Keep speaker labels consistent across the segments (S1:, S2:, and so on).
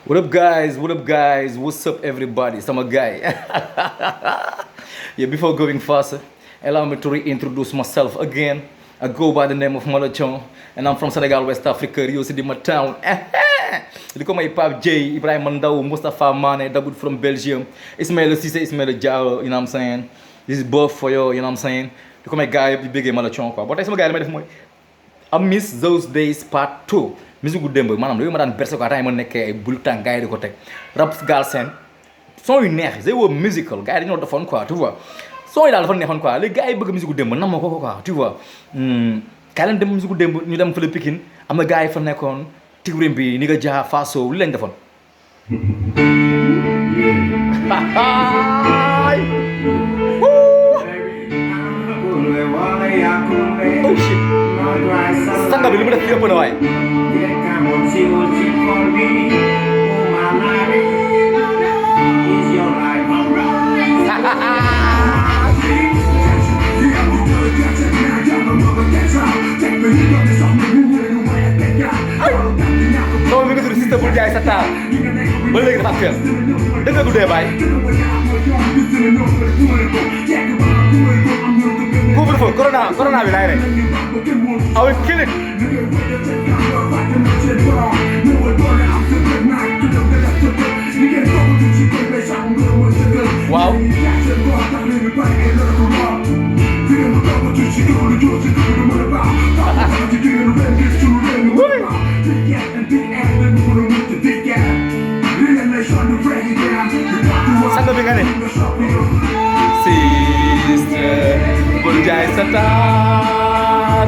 S1: What up, guys? What up, guys? What's up, everybody? Sama guy. Yeah, before going faster, allow me to reintroduce myself again. I go by the name of Malachon, and I'm from Senegal, West Africa, Rio City, my town. Look at my Pap J, Ibrahim Mandao, Mustafa Mane, Dawood from Belgium, Ismail Cisse, Ismail Diallo, you know what I'm saying? This is both for you know what I'm saying? Look at my guy, the big Malachon. But I'm guy, I miss those days part 2. Musique gu démb maanaam dañoo ma daan berse ko ataay ma nekkee ay bulletin gars yi di ko teg rap Galsen son yu neex they were musical gars yi dañoo defoon quoi tu vois son yi daal dafa neexoon quoi léegi gars yi bëgg musique gu démb nam ma ko quoi tu vois kaay leen dem musique gu démb ñu dem fële Pikine am na gars yi fa nekkoon Tigrim bi ni nga jaa Faso li lañ defoon oh shit sanga bi li mu def yëpp na waay soo mi ngi tudd Siteu bul jaay sa taal ba léegi dafa actuel dëgg du dee bàyyi couvre-feu corona bi laay rek I will kill it waaw sang bi nga ne sister bul jaay sa taal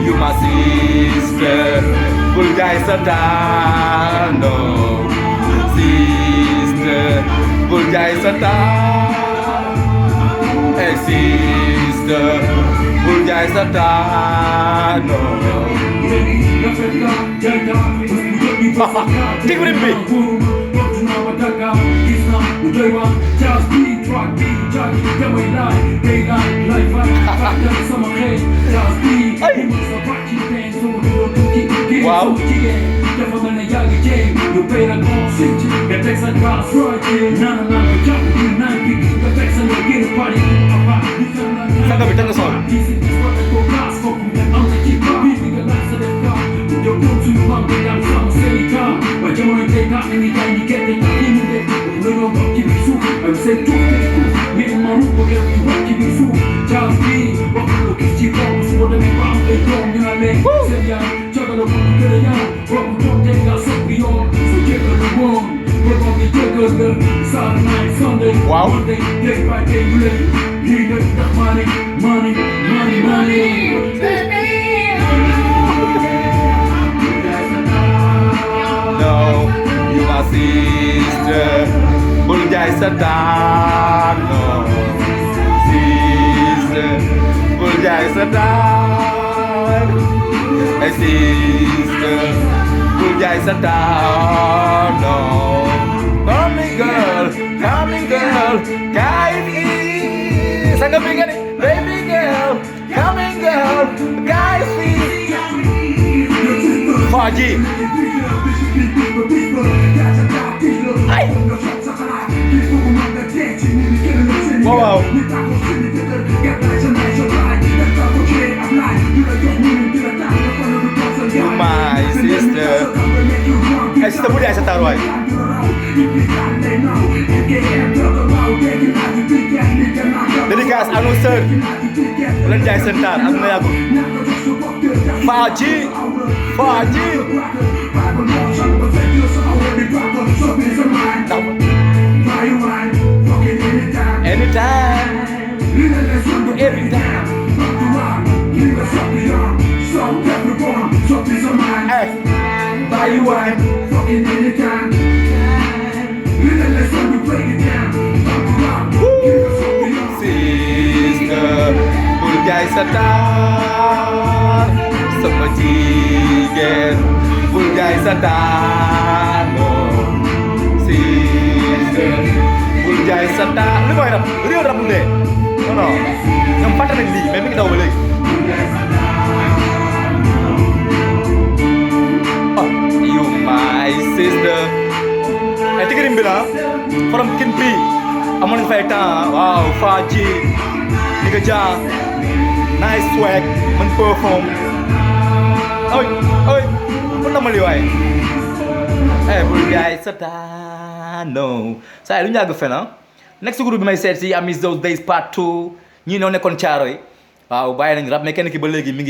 S1: you my sister bul jaay sa taal no sister bul jaay sa taal hey sister bul jaay sa taal no Tigrim bi wow sanga bi tanga son wow no you my sister bul jaay sa taal no sister bul jaay sa taal hey sister bul jaay sa taal no coming girl guide me sanga bi nga ni baby girl coming girl guide me Faji ay wow you my sister hey sister bul jaay sa taal waay dédicace à nos sœurs leen jaay seen taal am na yàggul Faji anytime every time hey buy you wine sister bul jaay sa taal sama jigéen bul jaay sa taal sister bul jaay sa taal li mooy rap réew rap mu dee non non ñoom fàtte nañ lii mais mi ngi daw ba léegi oh you my sister ci gërim bi la from kin bi amoon nañ fay temps waaw Faji ni nga ja nice swag man perform oi bu namali waay bul gaay satano saa lu ñàgg fen next groupe bi may seet si I Miss Those Days part 2 ñii ñoo nekkoon caaro yi waaw bàyyi nañ rap mais kenn ki ba léegi mi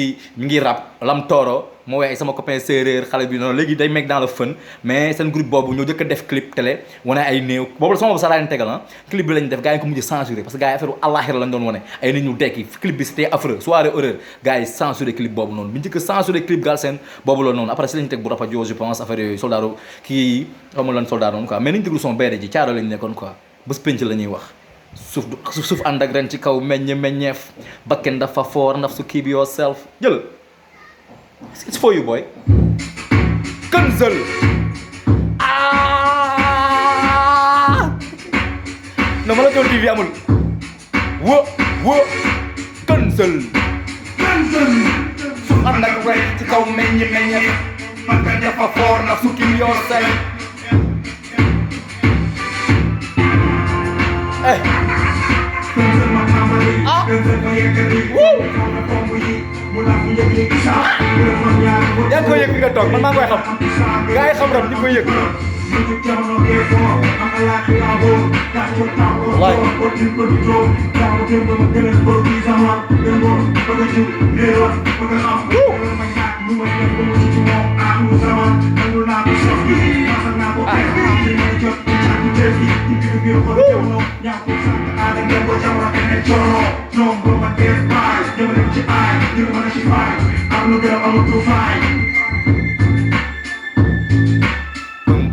S1: ngi rap Lam Toro moo way sama copain séeréer xale bi noonu léegi day make dans le fun mais seen groupe boobu ñoo jëkk a def clip télé wane ay néew boobu la sama boobu sax laa leen tegal clip bi lañ def gars yi ko mujj censuré parce que gars yi affaire àllaxira lañ doon wane ay nit ñu dekki clip bi c'était affreux soirée horreur gars yi censuré clip boobu noonu bi njëkk a censuré clip Galsen boobu la noonu après si lañ teg bu Rapa Dio je pense affaire yooyu soldaaru kii xamul lan soldat noonu quoi mais niñ déglu son beede ji caaro lañ nekkoon quoi bés penc la ñuy wax suuf ànd ak ren ci kaw meññeef bakken dafa foor naf su keep yourself jël it's for you boy Kenzel no Malathion TV amul wo Kenzel suuf ànd ak ren ci kaw meññeef bakken dafa foor naf su keep yourself yaa ngi koy yëg fi nga toog man maa ngi koy xam gars yi xam rab ñu koy yëg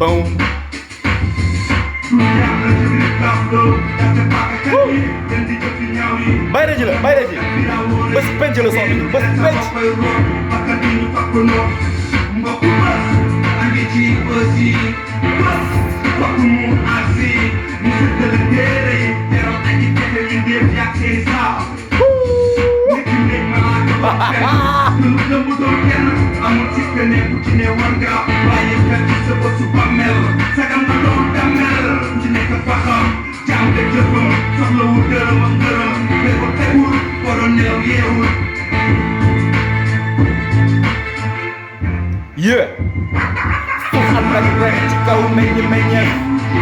S1: boom bayre ji la bayre ji bés penc la son bi bés penc yeah suuf ànd ak ren ci kaw meññeef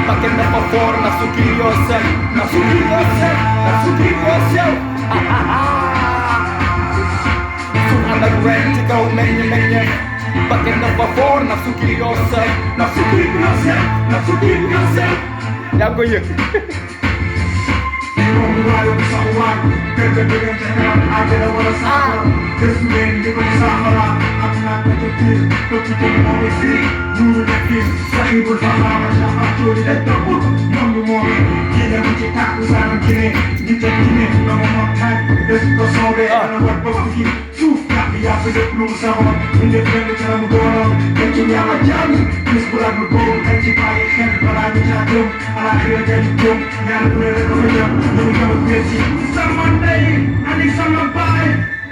S1: bakken dafa foor na su keep yourself na su keep yourself na su keep yourself suuf ànd ak ren ci kaw meññeef bakken dafa foor na su keep yourself na su keep yourself na su keep yourself yaa ngi koy yëg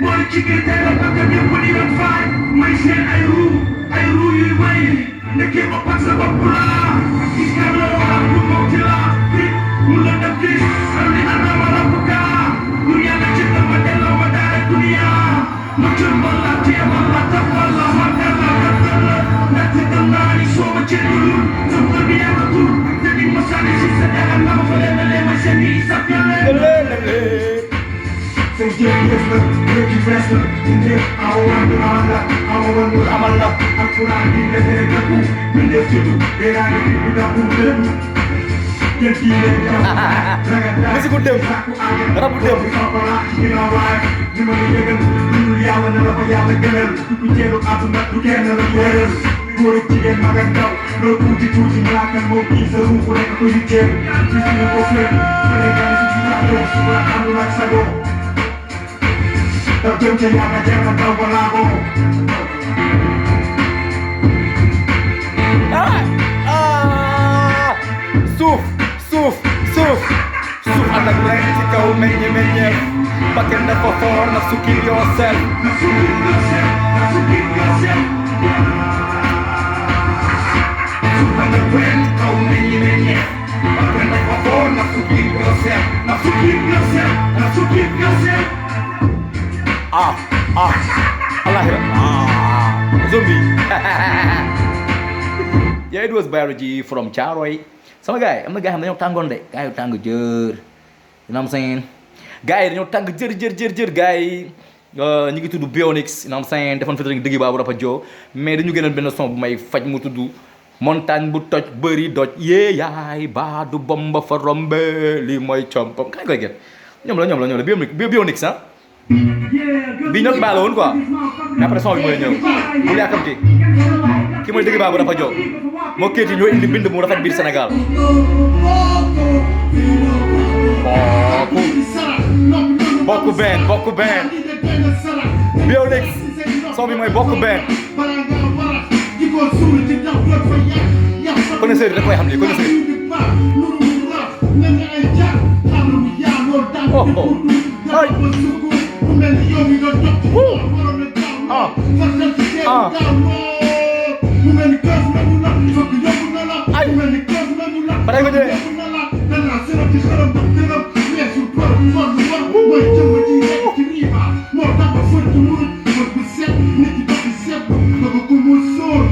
S2: mooy ci biir teel a bëgg ñëpp di leen faay may seen ay ruu yuy may nekkee bopp ak sa bopp laa gis nga loo wax lu moom ci laa fit mu la def gis am ni ana ma la ko kaa pour yàlla ci dama delloo ma daara duniya ma jëmbal la teewal la tafal la ma delloo la delloo ndaxte dem naa ni soo ma cëddulul sa mbër bi yàggatul te di ma sànni si sa dara na ma fa leen may seen yi sa fële say jërëjëf la léegi fees la indee awoon amal la alquran bi nga tere dëkku bi def ci déraani bi dàqu lépp jël kii leen
S1: musique dem rabu dem
S2: li ma la yëgal lu yàlla na la ko yàlla gënal ku ceelu àdduna du kenn la wéeral góor ak jigéen mag ak ndaw loo tuuti malaakal moo kii sa ruuxu rek ko yitteel gis ñu ko fépp fële gane si ci tàggoo su la àndul ak sago da jëm ca yàlla jeexal daw ba laagoo
S1: suuf ànd ak ren ci kaw meññeef bakken dafa foor na su keep yourself
S2: suuf ànd ak ren ci kaw meññeef
S1: Ah, Allahira. Zombie. Yeah, it was Barry G from Charoy. Sama gars yi am na gars yi xam ne dañoo tàngoon de gars yu tàng jër. You know what I'm saying? Gars yi dañoo tàng jër gars yi ñu ngi tudd Bionix. You know what I'm saying? Defoon featuring Diggy Babou Rapa Joe mais dañu génnoon benn son bu may faj mu tudd montagne bu toj bëri doj yee yaay baa du bomba fa rombe lii mooy compam kañ koy get ñoom la Bionix ah bii ñoo ko baale woon quoi mais après son bi mooy ñëw bu yàkkamti ki mooy Diggy Babou Rapa Joe moo kéeti ñoo indi bind mu rafet biir Sénégal bokku benn Bionix son bi mooy bokku benn connaisseur da koy xam lii connaisseur ay pare ko jëlee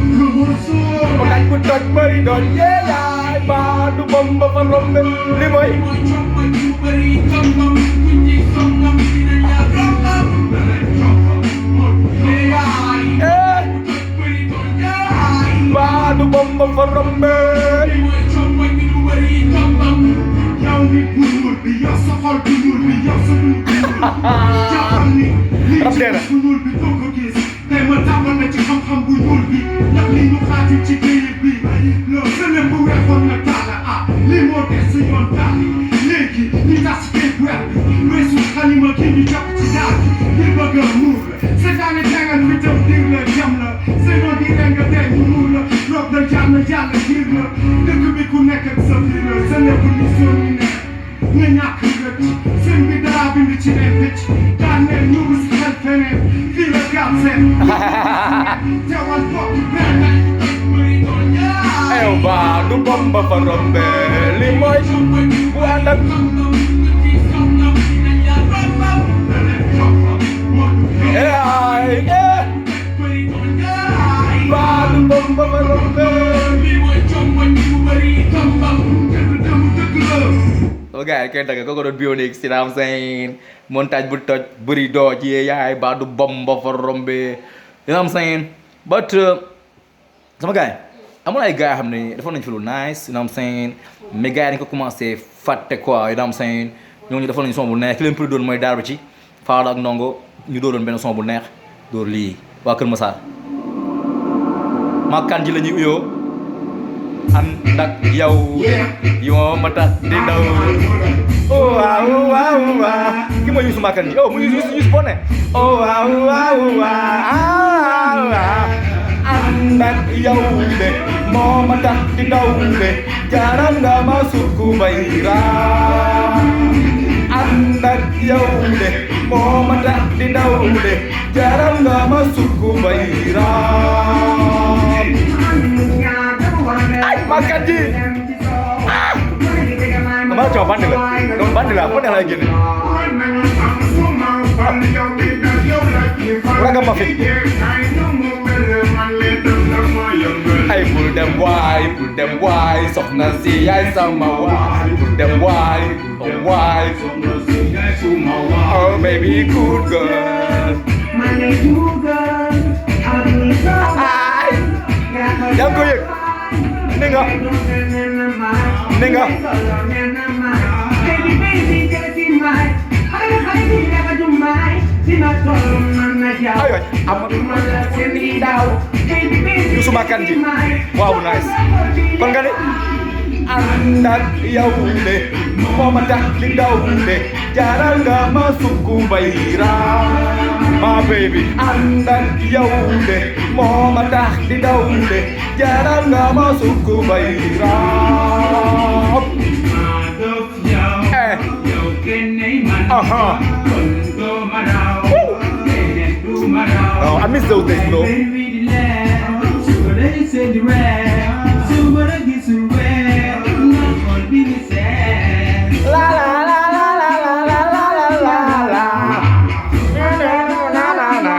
S1: montagne bu toj bëri doon yeeyaay baa du bomba fa rombe li mooy baa du bomba fa rombe rab deena tey ma tàmbal na ci xam-xam bu ñuul bi ndax li ñu xaati ci këyit bi loolu sëlem bu weexoon na taala lii moo des sa yoon taali léegi ñu tas ci këyit weer bi weesu xalima kii ñu jàpp ci daal ngir bëgg a muur la seetaane jàngal fi tam dir la jam la seenoo di renga tey ñu muur la rob la jàmm jàll giir la dëkk bi ku nekk ak sa biir la sa lépp li soon ñu nekk nga ñàkk rëcc seen bi dara bind ci leen picc daaneel ñu rus xel feneen fii la gàtt seen teewal bopp benn ew baa du bomba fa rombe li mooy bu ànd ak ay baa du bomba fa rombe so gars yi kenn ko doon Bionix si naam saying montagne bu toj bëri dooj yee yaay baa du bomba fa rombe you know what I'm saying but sama gars yi amul ay gars yoo xam ne defoon nañu fi lu nice you know what I'm saying mais gars yi dañu ko commencé fàtte quoi you know what I'm saying ñooñu defoon nañu son bu neex ki leen pri doon mooy Darba ci Fada ak Ndongo ñu doon benn son bu neex door lii waa Kër Massar maa kan ji la ñuy uyoo ànd ak yow yoo ma tax di daw oh waaw waaw waaw ki mooy Youssou Makan ji oh mu Youssou Bone oh waaw waaw waaw ànd ak yow de moo ma tax di daw de jaral nga ma sukku bay raam ànd ak yow de moo ma tax di daw de jaral nga ma sukku bay raam ay Makan ji ma coba bandel dong bandel apa yang lagi nih Raga Mafik I pull them why sok nasi ay sama why pull them why oh baby good girl ay yang goyek Nenga ayo Youssou Makan ji wow nice kon nga ne ànd ak yow de moo ma tax di daw de jaral nga ma sukku bay raam ma baby ànd ak yow de moo ma tax di daw de jaral nga ma sukku bay raam Oh, I miss those days, bro. La la la la la la la la la la. Na na na na na.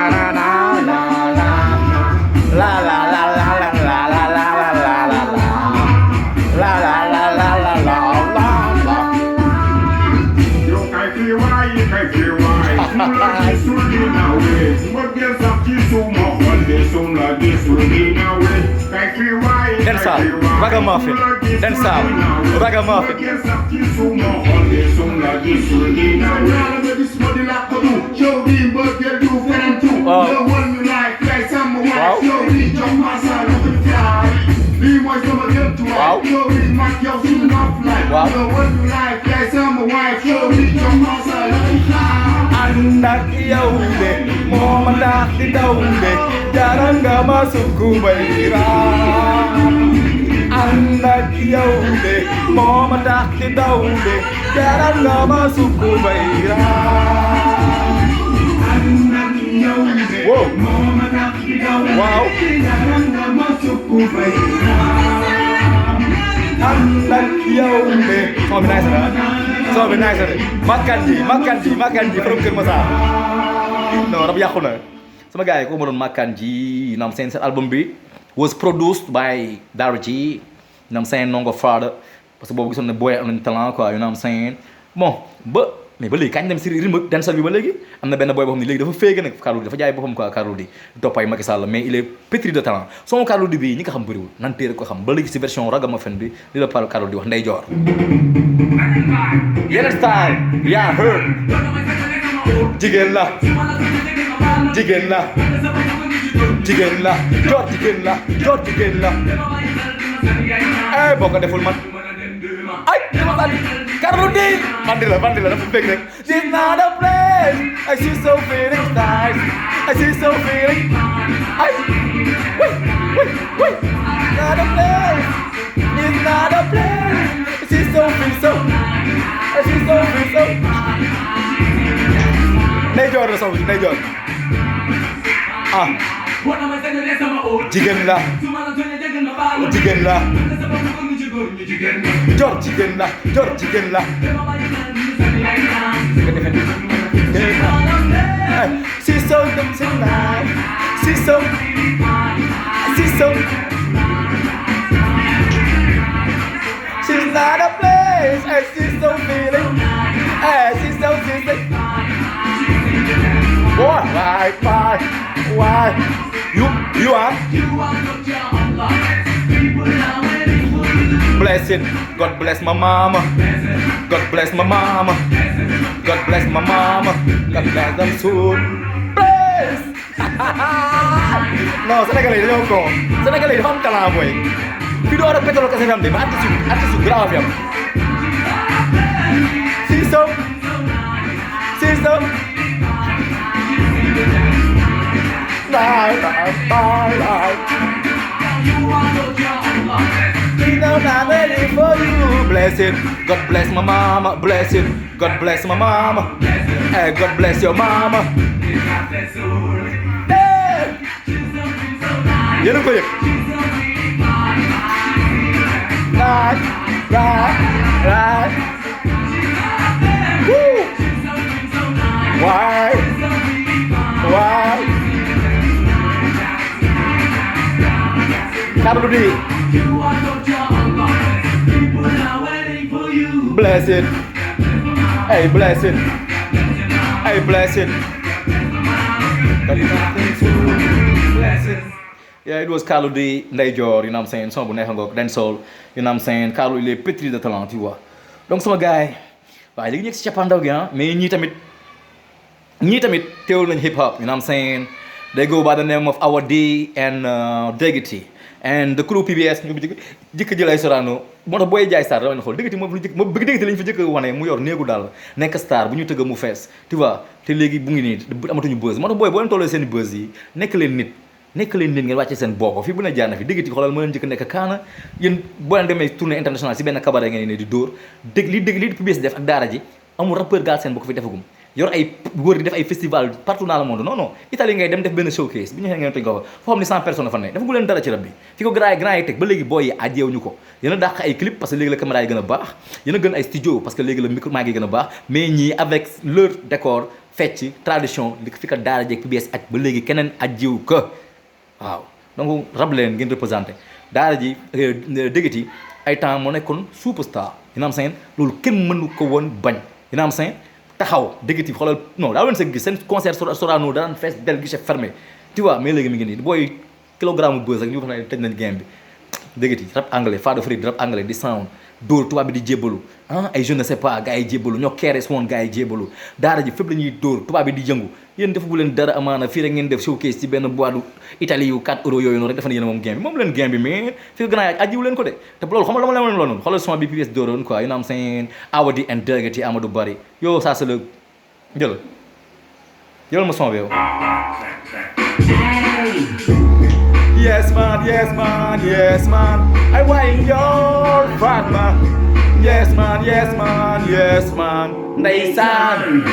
S1: Dancehall, ragamuffin, dancehall, ragamuffin. Anak Yaude, mau mendak di daunde, jarang gak masuk kubaira. Anak Yaude, mau mendak di daunde, jarang gak masuk kubaira. Anak Yaude, mau mendak di daunde, jarang gak masuk kubaira. Anak Yaude, so nice, makan ji, from Kër Masar. Non, rap yàqu na. Sama gars yi ko ma doon makan ji, nam seen album bi was produced by Dara G, nam seen Ndongo Fada, parce que boobu gisoon ne boy am nañ talent quoi, you know what I'm saying. Bon, mais ba léegi kañ dem si rythme dancehall bi ba léegi am na benn boy boo xam ne léegi dafa féega nag Carlou D dafa jaay boppam quoi Carlou D toppay Macky Sall mais il est pétri de talent son Carlou D bi ñi ko xam bëriwul nan téere ko xam ba léegi si version ragamuffin bi li la parle Carlou D wax ndey joor yeneen style yaa heard jigéen la eh boo ko deful man ay dama tànn Carlou D bandi la dafa bëgg rek this not a place I see so feeling nice I see so feeling ay wait not a place it's not a place I see so feel so I see so feel so Ndey Joor la soxla Ndey Joor ah jigéen la Jor jigéen la she's so nice she's so she's not a place and she's so feeling she's so why you are blessed. God bless my mama. God bless my mama. God bless my mama. God bless them soon. Bless. No, Sénégalais dañoo ko. Sénégalais dafa am talent mooy. Fii doo war a pétrole kese am de ba artiste yu grave yam. Siso. Bye. I'm ready for you. Bless it. God bless my mama. Bless it. God bless my mama. Hey, God bless your mama. Hey. Yéen a ko yëg. Right. Woo. Why? Carlou D. Bless it. Hey, bless it. Yeah, it was Carlou D, Ndey Joor, you know what I'm saying, son bu neex ngoog dancehall, you know what I'm saying, Carlou il est pétri de talent, tu vois. Donc sama gars yi, waaye léegi ñu ngi si cappaandaw gi ah, mais ñii tamit teewul nañ hip hop, you know what I'm saying. They go by the name of Our D and Degity. And the crew PBS ñu jëkk jël ay Sorano moo tax booy jaay star dama ne xool Degity moom ma bëgg Degity lañ fa jëkk wane mu yor néegu daal nekk star bu ñu tëgg mu fees tu vois te léegi bu ngi nii amatuñu buzz moo tax booy boo leen tollee seen buzz yi nekk leen nit ngeen wàcce seen bopp fii bu ne jaar na fi Degity xoolal moo leen jëkk nekk kaana yéen boo leen demee tournée internationale si benn cabaret ngeen ne di dóor li PBS def ak daara ji amul rappeur gaal seen boo ko fi defagum yor ay wër di def ay festival partout dans le monde non Italie ngay dem def benn showcase bi ñu ngeen toj ko fa foo xam ne 100 personnes fa ne dafa gu leen dara ci rab bi fi ko grand yi teg ba léegi booy yi ajeewuñu ko yéen a dàq ay clip parce que léegi la caméra yi gën a baax yéen a gën ay studio parce que léegi la micro maa ngi gën a baax mais ñii avec leur décor fecc tradition li fi ko daara jeeg PBS aj ba léegi keneen ajeewu ko waaw donc rab leen ngeen représenté daara ji Degity ay temps moo nekkoon superstar you know what I'm saying loolu kenn mënu ko woon bañ you know what I'm saying taxaw Degity xoolal non daa leen sa gis seen concert Sorano daan fees del guichet fermé tu vois mais léegi mi ngi nii booy kilogramme buzz ak ñu wax ne tëj nañ game bi dëggati rap anglais Fado Free rap anglais di sound dóor tubaab bi di jébbalu ay je ne sais pas gars yi jébbalu ñoo keeres woon gars yi jébbalu daara ji fépp la ñuy dóor tubaab bi di yëngu yéen defu leen dara amaana fii rek ngeen def showcase ci benn boîte Italie yu 4 euros yooyu noonu rek defe na yéen moom game bi moom leen game bi mais fii gën a yaaj ajiwu leen ko de te loolu xam nga dama leen loolu xoolal son bi PPS dóoroon quoi you know what I'm saying Awadi and Dëggati Amadou Bari yow ça c'est le jëlal ma son bi yow yes man yes man yes man I want your fat man yes man yes man yes man ndeysaan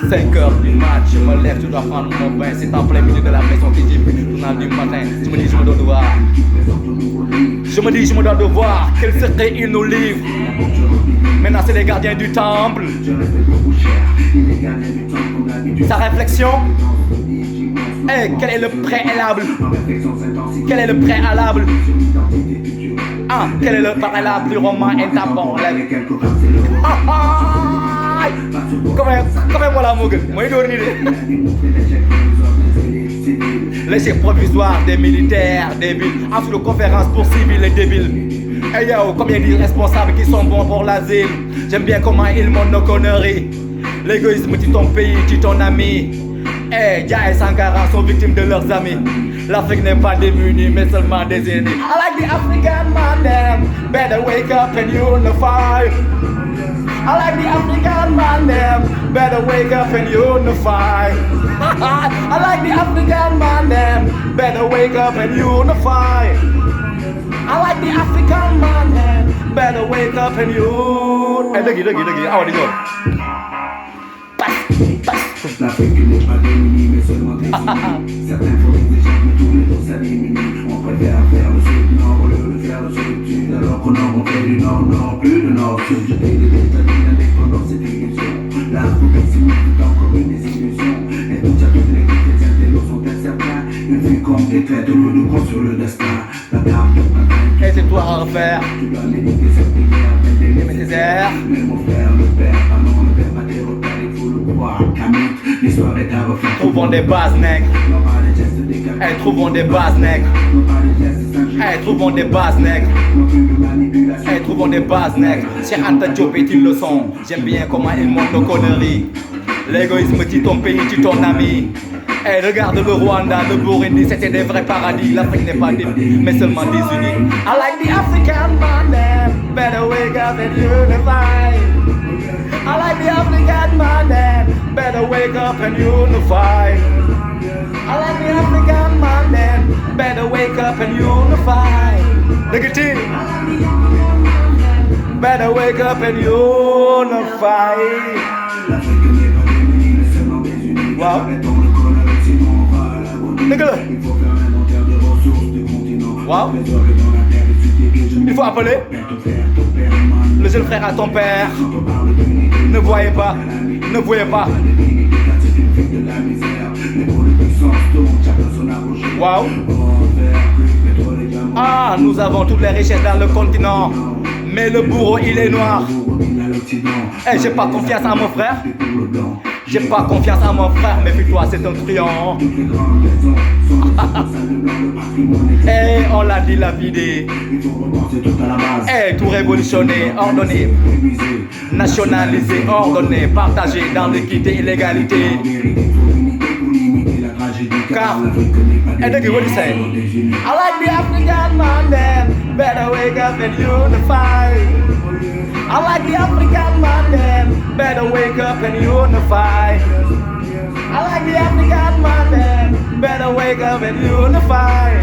S1: 5 heures du match je me lève, je dois prendre mon bain. C'est en plein milieu de la maison que j'ai vu le journal du matin. Je me dis, je me dois devoir. Je me dis, je me dois devoir. Quel secret il nous livre. Maintenant, c'est les gardiens du temple. Sa réflexion. Hey, quel est le préalable? Quel est le préalable? Ah, quel est le préalable du roman intemporel? Comment voilà mon gars? Moi, il les chefs provisoires des militaires débiles. Entre de conférences pour civils et débiles. Hey yo, combien de responsables qui sont bons pour l'asile? J'aime bien comment ils montrent nos conneries. L'égoïsme tue ton pays, tue ton ami. Hey, Dia et Sankara sont victimes de leurs amis. L'Afrique n'est pas démunie, mais seulement des ennemis. I like the African man, them. Better wake up and unify. I like the African man, them. Better wake up and unify. I like the African man, them. Better wake up and unify. I like the African man, them. Better wake up and unify. Hey, lagi, awal di jod.
S2: L'Afrique n'est pas démunie, mais seulement des ennemis. Certains font des échecs, mais tous les autres s'éliminent. On préfère faire le sud nord au lieu de faire le sud sud. Alors qu'au nord on fait du nord nord, plus de nord sud. Je t'ai dit l'indépendance, c'est illusion. L'Afrique signifie encore une désillusion. Et toutes les chrétiens des lots sont incertains. Une vie comme des traits de l'eau de construire le destin. La carte de ma main.
S1: Et c'est toi à refaire.
S2: Tu dois méditer cette prière,
S1: Les nécessaires.
S2: mais mon frère, le père, non, ne perd pas tes repères, il faut le croire. Camille, l'histoire est à refaire.
S1: Trouvons des bases nègres. Hey, trouvons des bases nègres. Hey, trouvons des bases nègres. Hey, trouvons des bases nègres. Cheikh Anta Diop est-il le son? J'aime bien comment il montre nos conneries. L'égoïsme tue ton pays, tue ton ami. Hey, regarde le Rwanda, le Burundi, c'était des vrais paradis. L'Afrique n'est pas démunie, mais seulement désunie. I like the African man, them. Better wake up and unify. I like the African man, them. Better wake up and unify. I like the African man, them. Better wake up and unify. Look at it. Better wake up and unify. Wow. Look at it. Wow. Il faut appeler le jeune frère à ton père. Ne voyez pas, ne voyez pas. Waouh. Ah, nous avons toutes les richesses dans le continent, mais le bourreau il est noir. Eh, j'ai pas confiance en mon frère. J'ai pas confiance en mon frère, méfie-toi, c'est un truand. Eh, on l'a dit, la vidé. Eh, tout révolutionner, ordonner, nationaliser, ordonner, partager dans l'équité et l'égalité. Car, and look at what he say. I like the African man, then better wake up and unify. I like the African man, then better wake up and unify. I like the African man, then better wake up and unify.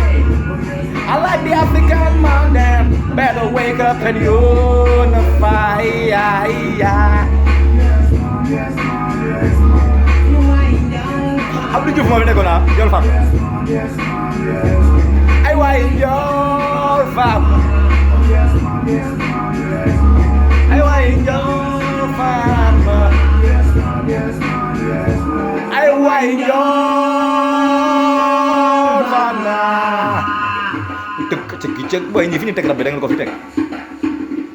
S1: I like the African man, then better wake up and unify. Abdou Diouf moo fi nekkoon ah Ndiol Fam ay waay Ndiol Fam ay waay Ndiol Fam ay waay Ndiol Fam tëgg ci cëg boy ñi fi ñu teg rab bi da ngeen ko fi teg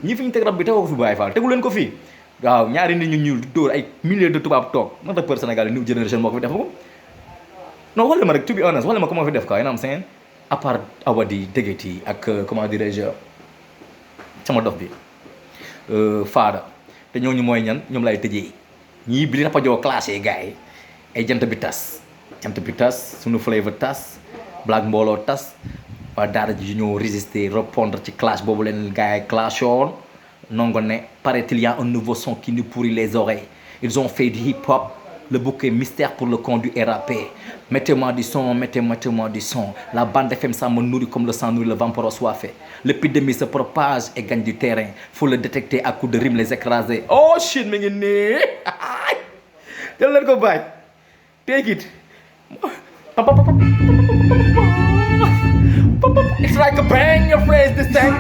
S1: ñi fi ñu teg rab bi tegoo ko fi Baye Fall tegu leen ko fii waaw ñaari nit ñu ñuul di dóor ay milliers de tubaab toog naka peur Sénégal new generation moo ko fi def ko non wala ma rek to be honest wala ma ko moo fi def quoi you know what I'm saying à part Awadi Degeti ak comment dirais-je sama dof bi Fada te ñooñu mooy ñan ñoom lay tëjee ñii bi li rapajoo classé gars yi ay jant bi tas sunu Flavor tas Black mbooloo tas waa daara ji ñoo résister répondre ci clash boobu leen gars yi clashoon nongo ne paraît-il y a un nouveau son qui nous pourrit les oreilles ils ont fait du hip-hop le bouquet mystère pour le conduit et rapper. Mettez-moi du son, mettez-moi du son. La bande FM, ça me nourrit comme le sang nourrit le vampire assoiffé. L'épidémie se propage et gagne du terrain. Faut le détecter à coups de rimes, les écraser. Oh shit, mi ngi nii. Tell let go back. Take it. It's like a bang your face this time.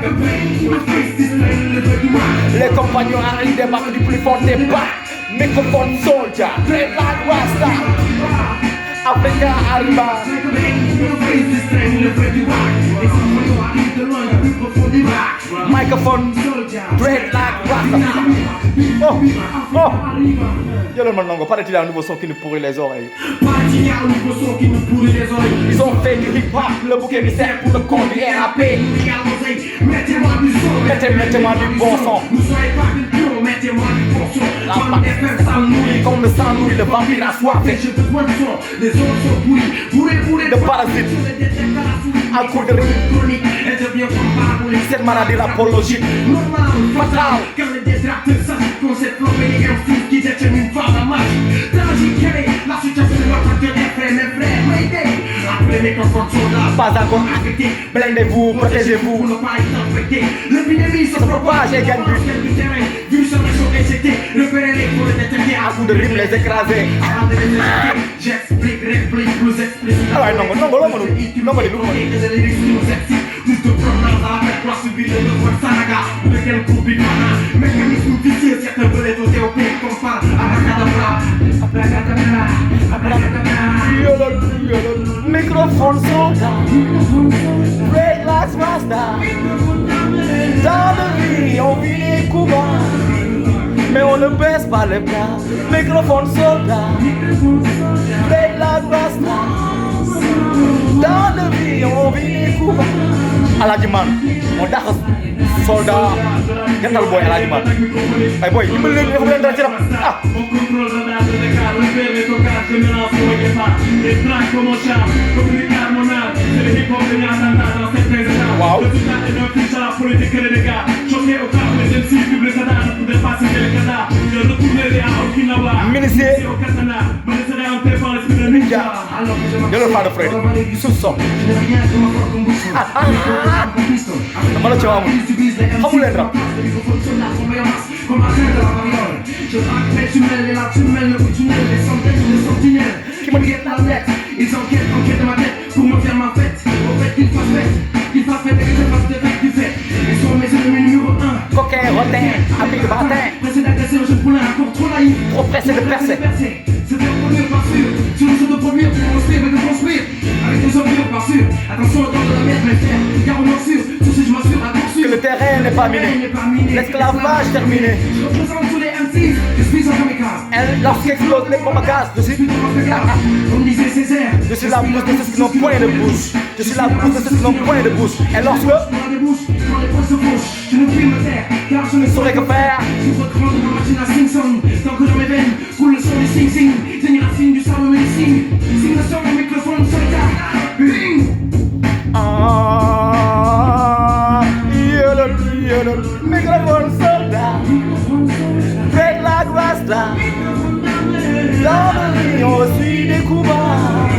S1: Les compagnons arrivent, débarquent du plus fort des bas. Microphone soldier, play like Rasta. Africa arriba. Microphone, dread like Rasta. Oh. Yo le manongo, paraît-il y a un nouveau son qui nous pourrit les oreilles. Ils ont fait du hip-hop, le bouquet mystère pour le conduit et rapper. Mettez-moi du bon son. La bande ça nourrit comme le sang nourrit le vampire assoiffé. De parasites, à coup de rime. Cette maladie rapologique fatale.
S2: Quand les détracteurs sachent qu'on s'est flambé les insultes qui détiennent une femme à match. Tragique, la situation de notre acteur est frère, mes frères, Mayday. Après les confronts soldats,
S1: Pas encore affecté, blindez-vous, protégez-vous.
S2: pour ne pas être infecté. L'épidémie se
S1: propage et gagne
S2: du terrain. Vu sur les choses injectées, repérez-les pour les détecter.
S1: À coup de rime les écraser.
S2: Avant de les détecter, j'explique, réplique, plus explicite.
S1: Alors, non,
S2: Les lyrics nous excitent. Plus de provenance à la fête, pour subir le devoir Sanaga. De quel groupe il mécanisme vicieux, certains veulent doter au pays qu'on parle. Abracadabra, abracadabra, abracadabra.
S1: Microphone soldier, red lights Rasta. Dans la vie, on vit les coups bas, mais on ne baisse pas les bras. Microphone soldat, red lights Rasta. Dans la vie, on vit les coups bas. Alaaji Man, moo dàq soldat jantal boy Alaaji Man. Ay boy, dimbali leen xam leen dara ci rap. Ah.
S2: On contrôle le radar de Dakar, repère les tocages, je mélange pour le départ. Les tracks comme mon charme, comme une carte monade. C'est le hip-hop de Niantanta dans certains états.
S1: Wow.
S2: Le tout est d'un fiche à la politique et les dégâts. Choqué au cap, les jeunes filles publient ça dans pour dépasser les cadavres. Je retournerai à Okinawa.
S1: Ministre
S2: au Katana, me laisserai en paix par l'esprit de ninja. Alors que je
S1: Yellow Father Freddy, Soupçon.
S2: je n'ai rien que ma force comme boussole.
S1: Dama la ci waaw. Xamu leen rap.
S2: Comme un train de la variole. Je traque mes tunnels et la tunnel, le tunnel, des centaines de sentinelles qui me guettent la tête. Ils enquêtent de ma tête pour me faire ma fête. Au fait qu'ils fassent fête et que je fasse des fêtes du fait. Ils sont mes ennemis numéro 1.
S1: Coquin, rotin, habit de baratin.
S2: Pressé d'agresser le jeune poulain, encore trop naïf.
S1: Trop pressé de percer.
S2: C'est de produire par sûr. Sur le jeu de produire pour construire et de construire. Avec des ordures par sûr. Attention au temps de la merde, mes frères. Car on m'assure, sur ce je m'assure, attention.
S1: Que le terrain n'est pas miné. L'esclavage terminé.
S2: Je représente tous les MCs, je suis un kamikaze.
S1: Lorsqu'explose les bombes à gaz, je suis
S2: On me disait Césaire.
S1: Je suis la bouche de ceux qui n'ont point de bouche. Je suis la bouche de ceux qui n'ont point de bouche. Et lorsque
S2: Dans les bouches, quand les poches se bouchent, je ne puis me taire, car je ne
S1: je saurais que faire,
S2: Je regrande ma machine à sing-song. Tant que dans mes veines coule le son du sing-sing. C'est une racine du sable me les signe. Signe le son, le microphone soldat. Bing.
S1: microphone soldat, red like Rasta. Dans la vie, on reçut des coups bas,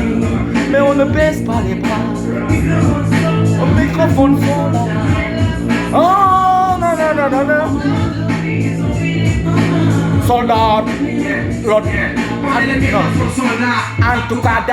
S1: mais on ne baisse pas les bras. Au microphone soldat. Oh, non, non, non, non, non. Soldat, l'autre, en tout cas,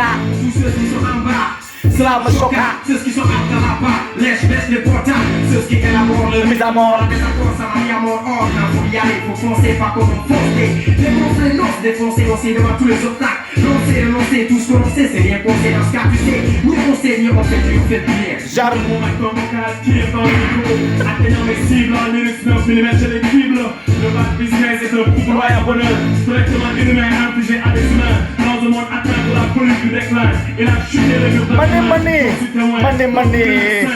S2: Tous ceux qui sont en bas.
S1: cela me choqua.
S2: Ceux qui sont aptes à la part, laisse baisse les portables. Ceux qui élaborent le
S1: Mise à mort.
S2: Des accords, ça m'a mis à mort. Or, il faut y aller. faut se lancer, pas comme un forcé. Défoncer les noces, défoncer, lancer devant tous les obstacles. Lancer, renoncer, tout ce qu'on sait, c'est rien qu'on sait dans ce cas, tu sais. Nous on sait, mieux on fait, on fait bien.
S1: J'arrive.
S2: Mon mic comme mon cas, tire dans le micro. Atteignant mes cibles, en lyrics 9 mm, j'ai les cribles. Le bad business est un pouvoir et un bonheur. Directement inhumain, infligé à des humains. Dans un monde atteint pour la police du déclin. Il a chuté les murs de
S1: Money, money. Money, money.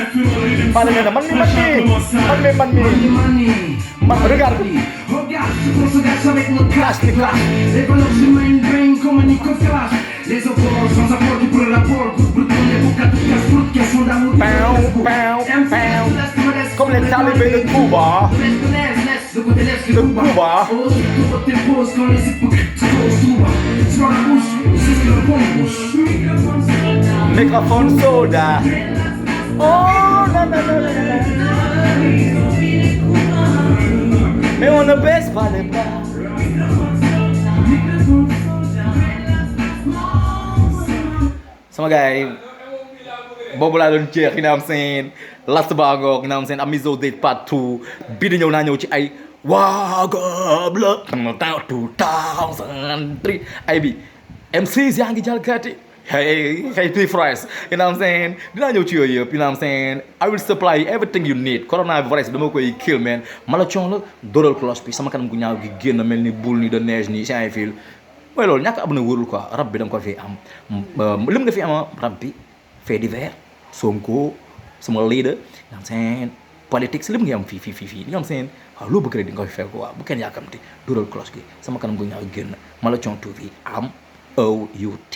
S1: Regarde.
S2: Regarde, on se gâche avec notre cash, les clashs. Les valeurs humaines baignent comme un iconoclaste. Les opposants sans apport qui brûlent la porte. Coup de brut, on est pour qu'à toute casse, pour question d'amour.
S1: Comme les talibés de Cuba.
S2: De Cuba. Tout t'impose quand les hypocrites causent tout bas. Sur la bouche, c'est ce que le bon bouche.
S1: Microphone soda. Oh, la la la la la. Mais on ne baisse pas les bras. Sama gars yi boobu laa doon jeex, you know what I'm saying, last bagoog, you know what I'm saying, Amizo Date Part 2 bii di ñëw naa ñëw ci ay waagab la 2003 ay bi MCs yaa ngi jalgati hey P-Fries, you know what I'm saying, dinaa ñëw ci yooyu yëpp, you know what I'm saying, I will supply you everything you need. Coronavirus dama koy kill man. Malathion la dóoral cloche bi sama kanam gu ñaaw gi génn mel ni boule ni de neige nii si fil mooy loolu ñàkk abuna wóorul quoi. Rab bi da nga ko fi am lim nga fi ama rab bi fait divers Sonko sama leader, you know what I'm saying, politics lim nga am fii you know what I'm saying, waaw loo bëgg rek di nga ko fi fekk quoi. Bu kenn yàkkamti dóoral cloche gi sama kanam gu ñaaw génn Malathion TV am OUT